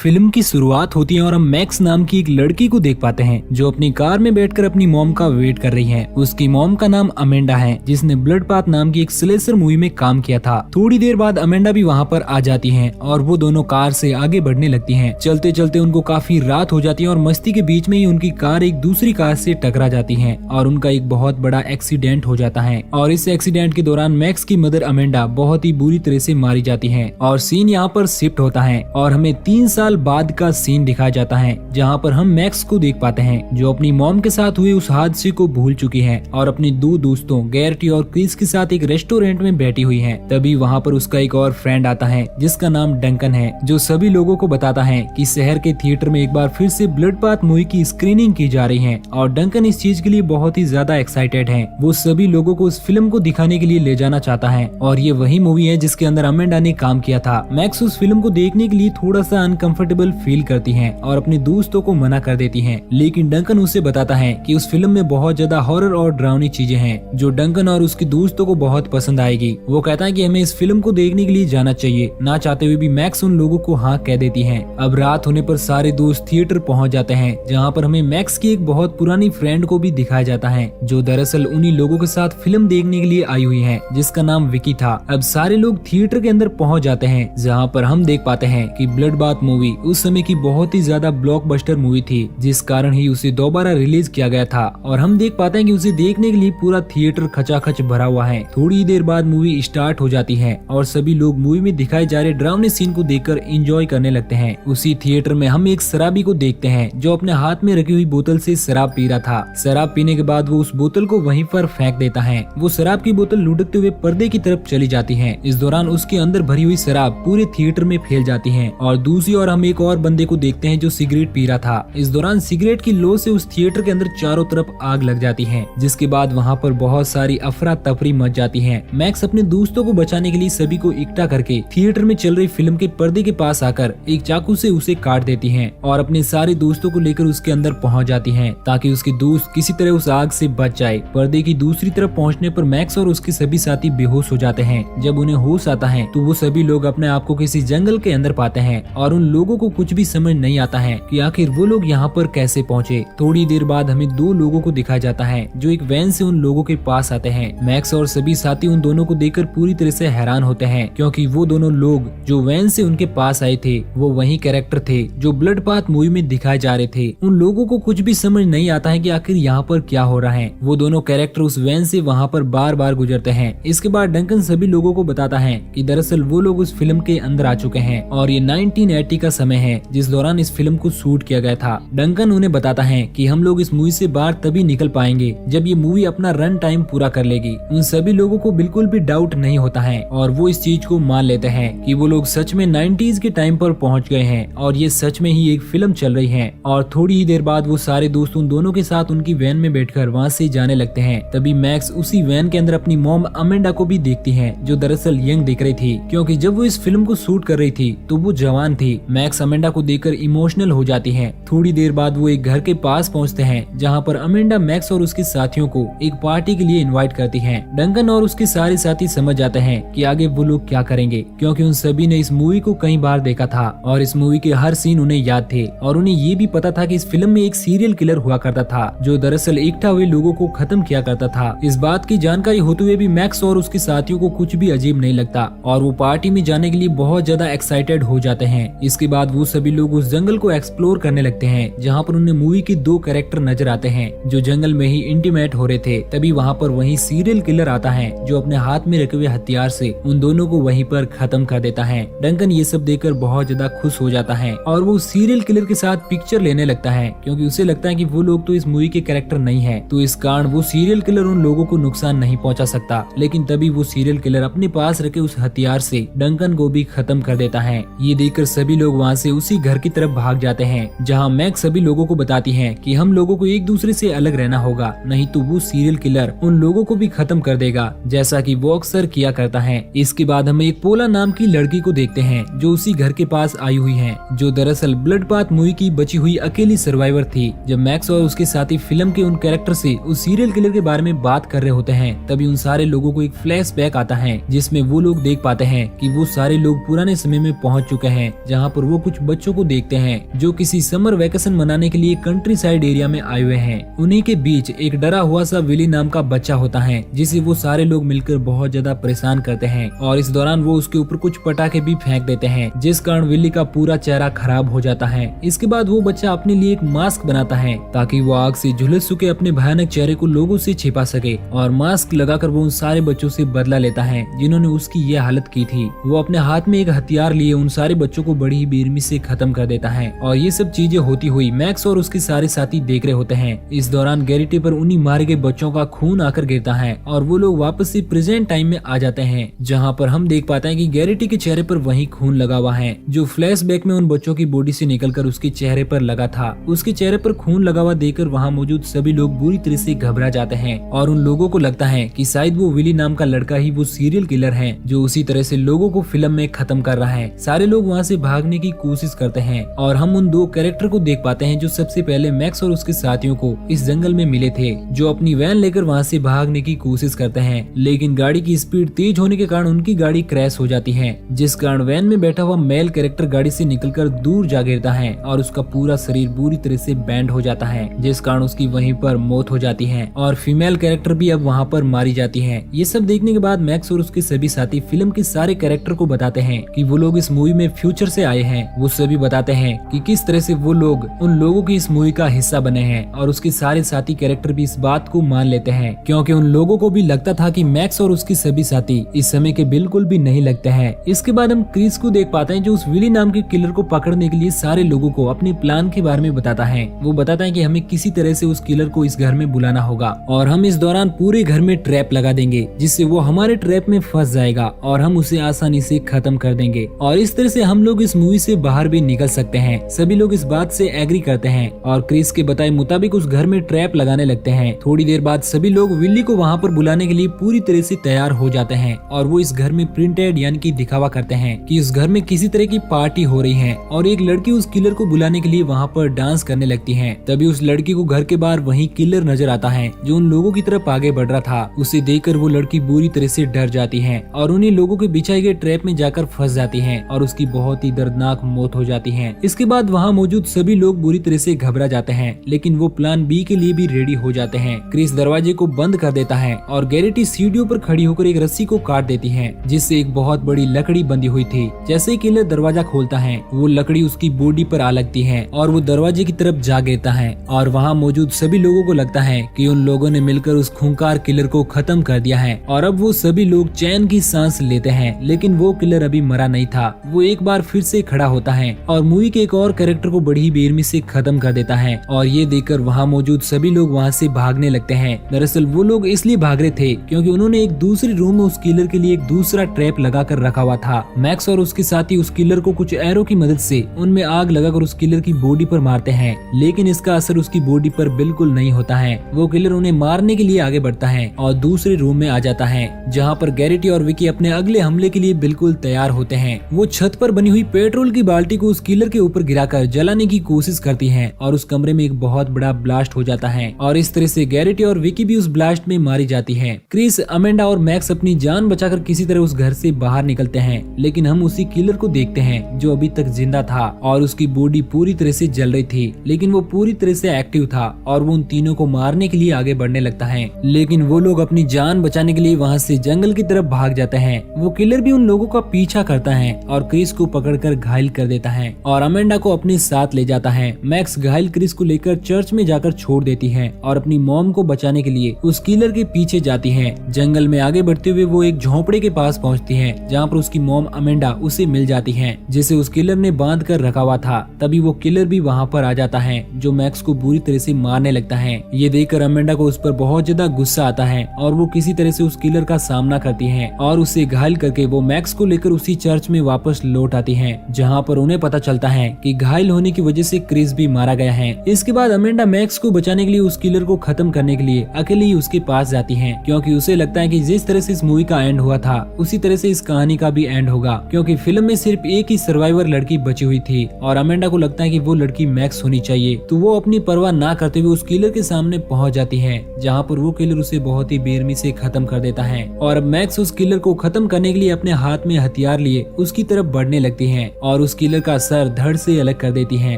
Film की शुरुआत होती है और हम मैक्स नाम की एक लड़की को देख पाते हैं जो अपनी कार में बैठकर अपनी मॉम का वेट कर रही है। उसकी मॉम का नाम अमेंडा है जिसने ब्लड पाथ नाम की एक स्लेशर मूवी में काम किया था। थोड़ी देर बाद अमेंडा भी वहाँ पर आ जाती है और वो दोनों कार से आगे बढ़ने लगती हैं। चलते चलते उनको काफी रात हो जाती है और मस्ती के बीच में ही उनकी कार एक दूसरी कार से टकरा जाती है और उनका एक बहुत बड़ा एक्सीडेंट हो जाता है। और इस एक्सीडेंट के दौरान मैक्स की मदर अमेंडा बहुत ही बुरी तरह से मारी जाती है। और सीन यहाँ पर शिफ्ट होता है और हमें 3 साल बाद का सीन दिखाया जाता है जहाँ पर हम मैक्स को देख पाते हैं जो अपनी मॉम के साथ हुए उस हादसे को भूल चुकी है और अपने 2 दोस्तों गैरटी और क्रिस के साथ एक रेस्टोरेंट में बैठी हुई है। तभी वहाँ पर उसका एक और फ्रेंड आता है जिसका नाम डंकन है जो सभी लोगों को बताता है कि शहर के थिएटर में एक बार फिर से ब्लड पाथ मूवी की स्क्रीनिंग की जा रही है और डंकन इस चीज के लिए बहुत ही ज्यादा एक्साइटेड है। वो सभी लोगों को इस फिल्म को दिखाने के लिए ले जाना चाहता है और ये वही मूवी है जिसके अंदर अमेंडा ने काम किया था। मैक्स उस फिल्म को देखने के लिए थोड़ा सा अनकंफर्टेबल फील करती हैं और अपने दोस्तों को मना कर देती हैं, लेकिन डंकन उसे बताता है कि उस फिल्म में बहुत ज्यादा हॉरर और डरावनी चीजें हैं जो डंकन और उसके दोस्तों को बहुत पसंद आएगी। वो कहता है कि हमें इस फिल्म को देखने के लिए जाना चाहिए। ना चाहते हुए भी मैक्स उन लोगों को हाँ कह देती है। अब रात होने पर सारे दोस्त थिएटर पहुंच जाते हैं जहाँ पर हमें मैक्स की एक बहुत पुरानी फ्रेंड को भी दिखाया जाता है जो दरअसल उन्हीं लोगों के साथ फिल्म देखने के लिए आई हुई है जिसका नाम विकी था। अब सारे लोग थिएटर के अंदर पहुंच जाते हैं जहाँ पर हम देख पाते हैं कि ब्लड बाथ मूवी उस समय की बहुत ही ज्यादा ब्लॉकबस्टर मूवी थी जिस कारण ही उसे दोबारा रिलीज किया गया था और हम देख पाते हैं कि उसे देखने के लिए पूरा थिएटर खचाखच भरा हुआ है। थोड़ी देर बाद मूवी स्टार्ट हो जाती है और सभी लोग मूवी में दिखाए जा रहे डरावने सीन को देखकर एंजॉय करने लगते हैं। उसी थिएटर में हम एक शराबी को देखते हैं जो अपने हाथ में रखी हुई बोतल से शराब पी रहा था। शराब पीने के बाद वो उस बोतल को वहीं पर फेंक देता है। वो शराब की बोतल लुढ़कते हुए पर्दे की तरफ चली जाती है। इस दौरान उसके अंदर भरी हुई शराब पूरे थिएटर में फैल जाती है और दूसरी ओर हम एक और बंदे को देखते हैं जो सिगरेट पी रहा था। इस दौरान सिगरेट की लो से उस थिएटर के अंदर चारों तरफ आग लग जाती है जिसके बाद वहाँ पर बहुत सारी अफरा तफरी मच जाती है। मैक्स अपने दोस्तों को बचाने के लिए सभी को इकट्ठा करके थिएटर में चल रही फिल्म के पर्दे के पास आकर एक चाकू से उसे काट देती है और अपने सारे दोस्तों को लेकर उसके अंदर पहुँच जाती है ताकि उसके दोस्त किसी तरह उस आग से बच जाए। पर्दे की दूसरी तरफ पहुँचने पर मैक्स और उसके सभी साथी बेहोश हो जाते हैं। जब उन्हें होश आता है तो वो सभी लोग अपने आप को किसी जंगल के अंदर पाते हैं और उन लोगों को कुछ भी समझ नहीं आता है कि आखिर वो लोग यहाँ पर कैसे पहुँचे। थोड़ी देर बाद हमें 2 लोगों को दिखाया जाता है जो एक वैन से उन लोगों के पास आते हैं। मैक्स और सभी साथी उन दोनों को देखकर पूरी तरह से हैरान होते हैं क्योंकि वो दोनों लोग जो वैन से उनके पास आए थे वो वही कैरेक्टर थे जो ब्लड पाथ मूवी में दिखाए जा रहे थे। उन लोगों को कुछ भी समझ नहीं आता है कि आखिर यहाँ पर क्या हो रहा है। वो दोनों कैरेक्टर उस वैन से वहाँ पर बार बार गुजरते हैं। इसके बाद डंकन सभी लोगों को बताता है कि दरअसल वो लोग उस फिल्म के अंदर आ चुके हैं और ये 1980 का समय है जिस दौरान इस फिल्म को शूट किया गया था। डंकन उन्हें बताता है कि हम लोग इस मूवी से बाहर तभी निकल पाएंगे जब ये मूवी अपना रन टाइम पूरा कर लेगी। उन सभी लोगों को बिल्कुल भी डाउट नहीं होता है और वो इस चीज को मान लेते हैं कि वो लोग सच में 90s के टाइम पर पहुंच गए हैं और ये सच में ही एक फिल्म चल रही है। और थोड़ी ही देर बाद वो सारे दोस्त उन दोनों के साथ उनकी वैन में बैठकर वहाँ से जाने लगते हैं। तभी मैक्स उसी वैन के अंदर अपनी मॉम अमेंडा को भी देखती है जो दरअसल यंग दिख रही थी क्योंकि जब वो इस फिल्म को शूट कर रही थी तो वो जवान थी। मैक्स अमेंडा को देखकर इमोशनल हो जाती है। थोड़ी देर बाद वो एक घर के पास पहुँचते हैं जहाँ पर अमेंडा मैक्स और उसके साथियों को एक पार्टी के लिए इनवाइट करती है। डंकन और उसके सारे साथी समझ जाते हैं कि आगे वो लोग क्या करेंगे क्योंकि उन सभी ने इस मूवी को कई बार देखा था और इस मूवी के हर सीन उन्हें याद थे और उन्हें ये भी पता था कि इस फिल्म में एक सीरियल किलर हुआ करता था जो दरअसल इकट्ठा हुए लोगों को खत्म किया करता था। इस बात की जानकारी होते हुए भी मैक्स और उसके साथियों को कुछ भी अजीब नहीं लगता और वो पार्टी में जाने के लिए बहुत ज्यादा एक्साइटेड हो जाते हैं। इसके बाद वो सभी लोग उस जंगल को एक्सप्लोर करने लगते हैं जहाँ पर उन्हें मूवी के 2 कैरेक्टर नजर आते हैं जो जंगल में ही इंटीमेट हो रहे थे। तभी वहाँ पर वही सीरियल किलर आता है जो अपने हाथ में रखे हुए हथियार से उन दोनों को वहीं पर खत्म कर देता है। डंकन ये सब देखकर बहुत ज्यादा खुश हो जाता है और वो सीरियल किलर के साथ पिक्चर लेने लगता है क्योंकि उसे लगता है कि वो लोग तो इस मूवी के कैरेक्टर नहीं है तो इस कारण वो सीरियल किलर उन लोगों को नुकसान नहीं पहुंचा सकता। लेकिन तभी वो सीरियल किलर अपने पास रखे उस हथियार से डंकन को भी खत्म कर देता है। ये देखकर सभी लोग वहाँ से उसी घर की तरफ भाग जाते हैं जहाँ मैक्स सभी लोगों को बताती है कि हम लोगों को एक दूसरे से अलग रहना होगा नहीं तो वो सीरियल किलर उन लोगों को भी खत्म कर देगा जैसा कि वो अक्सर किया करता है। इसके बाद हमें एक पोला नाम की लड़की को देखते हैं जो उसी घर के पास आई हुई है जो दरअसल ब्लड पाथ मूवी की बची हुई अकेली सर्वाइवर थी। जब मैक्स और उसके साथी फिल्म के उन कैरेक्टर से उस सीरियल किलर के बारे में बात कर रहे होते हैं तभी उन सारे लोगों को एक फ्लैशबैक आता है जिसमें वो लोग देख पाते हैं कि वो सारे लोग पुराने समय में पहुंच चुके हैं जहां पर वो वो कुछ बच्चों को देखते हैं जो किसी समर वेकेशन मनाने के लिए कंट्री साइड एरिया में आए हुए हैं। उन्हीं के बीच एक डरा हुआ सा विली नाम का बच्चा होता है जिसे वो सारे लोग मिलकर बहुत ज्यादा परेशान करते हैं और इस दौरान वो उसके ऊपर कुछ पटाखे भी फेंक देते हैं जिस कारण विली का पूरा चेहरा खराब हो जाता है। इसके बाद वो बच्चा अपने लिए एक मास्क बनाता है ताकि वो आग से झुलस चुके अपने भयानक चेहरे को लोगों से छिपा सके और मास्क लगाकर वो उन सारे बच्चों से बदला लेता है जिन्होंने उसकी ये हालत की थी। वो अपने हाथ में एक हथियार लिए उन सारे बच्चों को बड़ी ही बेरहमी से खत्म कर देता है और ये सब चीजें होती हुई मैक्स और उसके सारे साथी देख रहे होते हैं। इस दौरान गैरेटी पर उन्हीं मारे गए बच्चों का खून आकर गिरता है और वो लोग वापस से प्रेजेंट टाइम में आ जाते हैं जहाँ पर हम देख पाते हैं कि गैरेटी के चेहरे पर वही खून लगा हुआ है जो फ्लैशबैक में उन बच्चों की बॉडी से निकलकर उसके चेहरे पर लगा था। उसके चेहरे पर खून लगा हुआ देखकर वहाँ मौजूद सभी लोग बुरी तरह से घबरा जाते हैं और उन लोगों को लगता है कि शायद वो विली नाम का लड़का ही वो सीरियल किलर है जो उसी तरह से लोगों को फिल्म में खत्म कर रहा है। सारे लोग वहाँ से भागने की कोशिश करते हैं और हम उन दो कैरेक्टर को देख पाते हैं जो सबसे पहले मैक्स और उसके साथियों को इस जंगल में मिले थे, जो अपनी वैन लेकर वहाँ से भागने की कोशिश करते हैं लेकिन गाड़ी की स्पीड तेज होने के कारण उनकी गाड़ी क्रैश हो जाती है जिस कारण वैन में बैठा हुआ मेल कैरेक्टर गाड़ी से निकलकर दूर जा गिरता है और उसका पूरा शरीर बुरी तरह से बैंड हो जाता है जिस कारण उसकी वहीं पर मौत हो जाती है और फीमेल कैरेक्टर भी अब वहाँ पर मारी जाती है। ये सब देखने के बाद मैक्स और उसके सभी साथी फिल्म के सारे कैरेक्टर को बताते हैं कि वो लोग इस मूवी में फ्यूचर से आए हैं। वो सभी बताते हैं कि किस तरह से वो लोग उन लोगों की इस मूवी का हिस्सा बने हैं और उसके सारे साथी कैरेक्टर भी इस बात को मान लेते हैं क्योंकि उन लोगों को भी लगता था कि मैक्स और उसके सभी साथी इस समय के बिल्कुल भी नहीं लगते हैं। इसके बाद हम क्रिस को देख पाते हैं जो उस विली नाम के किलर को पकड़ने के लिए सारे लोगों को अपने प्लान के बारे में बताता है। वो बताता है कि हमें किसी तरह से उस किलर को इस घर में बुलाना होगा और हम इस दौरान पूरे घर में ट्रैप लगा देंगे जिससे वो हमारे ट्रैप में फंस जाएगा और हम उसे आसानी से खत्म कर देंगे और इस तरह से हम लोग इस मूवी से बाहर भी निकल सकते हैं। सभी लोग इस बात से एग्री करते हैं और क्रिस के बताए मुताबिक उस घर में ट्रैप लगाने लगते हैं। थोड़ी देर बाद सभी लोग विली को वहाँ पर बुलाने के लिए पूरी तरह से तैयार हो जाते हैं और वो इस घर में प्रिंटेड यानी कि दिखावा करते हैं कि इस घर में किसी तरह की पार्टी हो रही है और एक लड़की उस किलर को बुलाने के लिए वहाँ पर डांस करने लगती है। तभी उस लड़की को घर के बाहर वही किलर नजर आता है जो उन लोगों की तरफ आगे बढ़ रहा था। उसे देखकर वो लड़की बुरी तरह से डर जाती है और उन्हीं लोगों के बिछाए गए ट्रैप में जाकर फंस जाती है और उसकी बहुत ही दर्दनाक मौत हो जाती है। इसके बाद वहाँ मौजूद सभी लोग बुरी तरह से घबरा जाते हैं लेकिन वो प्लान बी के लिए भी रेडी हो जाते हैं। क्रिस दरवाजे को बंद कर देता है और गैरेटी सीढ़ियों पर खड़ी होकर एक रस्सी को काट देती है जिससे एक बहुत बड़ी लकड़ी बंधी हुई थी। जैसे ही किलर दरवाजा खोलता है वो लकड़ी उसकी बॉडी पर आ लगती है और वो दरवाजे की तरफ जा गिरता है और वहाँ मौजूद सभी लोगों को लगता है कि उन लोगों ने मिलकर उस खूंखार किलर को खत्म कर दिया है और अब वो सभी लोग चैन की सांस लेते हैं। लेकिन वो किलर अभी मरा नहीं था। वो एक बार फिर से खड़ा होता है और मूवी के एक और कैरेक्टर को बड़ी बेरहमी से खत्म कर देता है और ये देखकर वहाँ मौजूद सभी लोग वहाँ से भागने लगते हैं। दरअसल वो लोग इसलिए भाग रहे थे क्योंकि उन्होंने एक दूसरे रूम में उस किलर के लिए एक दूसरा ट्रैप लगा कर रखा हुआ था। मैक्स और उसके साथी उस किलर को कुछ एरो की मदद से उनमें आग लगाकर उस किलर की बॉडी पर मारते हैं लेकिन इसका असर उसकी बॉडी पर बिल्कुल नहीं होता है। वो किलर उन्हें मारने के लिए आगे बढ़ता है और दूसरे रूम में आ जाता है जहाँ पर गैरेटी और विकी अपने अगले हमले के लिए बिल्कुल तैयार होते हैं। वो छत पर बनी हुई पेट्रोल की बाल्टी को उस किलर के ऊपर गिराकर जलाने की कोशिश करती हैं और उस कमरे में एक बहुत बड़ा ब्लास्ट हो जाता है और इस तरह से गैरेटी और विकी भी उस ब्लास्ट में मारी जाती है। क्रिस, अमेंडा और मैक्स अपनी जान बचाकर किसी तरह उस घर से बाहर निकलते हैं लेकिन हम उसी किलर को देखते हैं जो अभी तक जिंदा था और उसकी बॉडी पूरी तरह से जल रही थी लेकिन वो पूरी तरह से एक्टिव था और वो उन तीनों को मारने के लिए आगे बढ़ने लगता है लेकिन वो लोग अपनी जान बचाने के लिए वहाँ से जंगल की तरफ भाग जाते हैं। वो किलर भी उन लोगों का पीछा करता है और क्रिस को पकड़कर घायल कर देता है और अमेंडा को अपने साथ ले जाता है। मैक्स घायल क्रिस को लेकर चर्च में जाकर छोड़ देती है और अपनी मॉम को बचाने के लिए उस किलर के पीछे जाती है। जंगल में आगे बढ़ते हुए वो एक झोंपड़े के पास पहुँचती है जहाँ पर उसकी मॉम अमेंडा उसे मिल जाती है जिसे उस किलर ने बांध कर रखा हुआ था। तभी वो किलर भी वहाँ पर आ जाता है जो मैक्स को बुरी तरह से मारने लगता है। ये देखकर अमेंडा को उस पर बहुत ज्यादा गुस्सा आता है और वो किसी तरह से उस किलर का सामना करती है और उसे घायल करके वो मैक्स को लेकर उसी चर्च में वापस लौट आती है जहाँ पर उन्हें पता चलता है कि घायल होने की वजह से क्रिस भी मारा गया है। इसके बाद अमेंडा मैक्स को बचाने के लिए उस किलर को खत्म करने के लिए अकेले ही उसके पास जाती है क्योंकि उसे लगता है कि जिस तरह से इस मूवी का एंड हुआ था उसी तरह से इस कहानी का भी एंड होगा क्योंकि फिल्म में सिर्फ एक ही सर्वाइवर लड़की बची हुई थी और अमेंडा को लगता है कि वो लड़की मैक्स होनी चाहिए। तो वो अपनी परवाह ना करते हुए उस किलर के सामने पहुंच जाती है जहाँ पर वो किलर उसे बहुत ही बेरहमी से खत्म कर देता है और अब मैक्स उस किलर को खत्म करने के लिए अपने हाथ में हथियार लिए उसकी तरफ बढ़ने लगती है और और उस किलर का सर धड़ से अलग कर देती है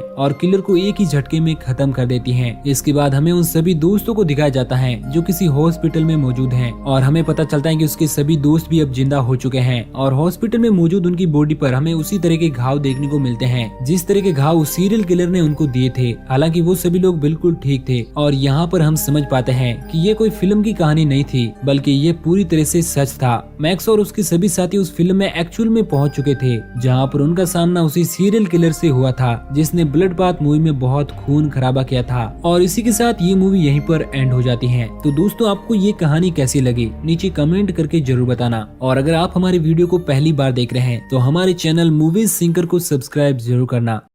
और किलर को एक ही झटके में खत्म कर देती है। इसके बाद हमें उन सभी दोस्तों को दिखाया जाता है जो किसी हॉस्पिटल में मौजूद हैं और हमें पता चलता है कि उसके सभी दोस्त भी अब जिंदा हो चुके हैं और हॉस्पिटल में मौजूद उनकी बॉडी पर हमें उसी तरह के घाव देखने को मिलते हैं जिस तरह के घाव उस सीरियल किलर ने उनको दिए थे। हालांकि वो सभी लोग बिल्कुल ठीक थे और यहाँ पर हम समझ पाते हैं कि ये कोई फिल्म की कहानी नहीं थी बल्कि ये पूरी तरह से सच था। मैक्स और उसके सभी साथी उस फिल्म में एक्चुअल में पहुंच चुके थे जहाँ पर उनका सामना उसी सीरियल किलर से हुआ था जिसने ब्लड बाथ मूवी में बहुत खून खराबा किया था। और इसी के साथ ये मूवी यहीं पर एंड हो जाती है। तो दोस्तों आपको ये कहानी कैसी लगी नीचे कमेंट करके जरूर बताना और अगर आप हमारे वीडियो को पहली बार देख रहे हैं तो हमारे चैनल मूवीज सिंकर को सब्सक्राइब जरूर करना।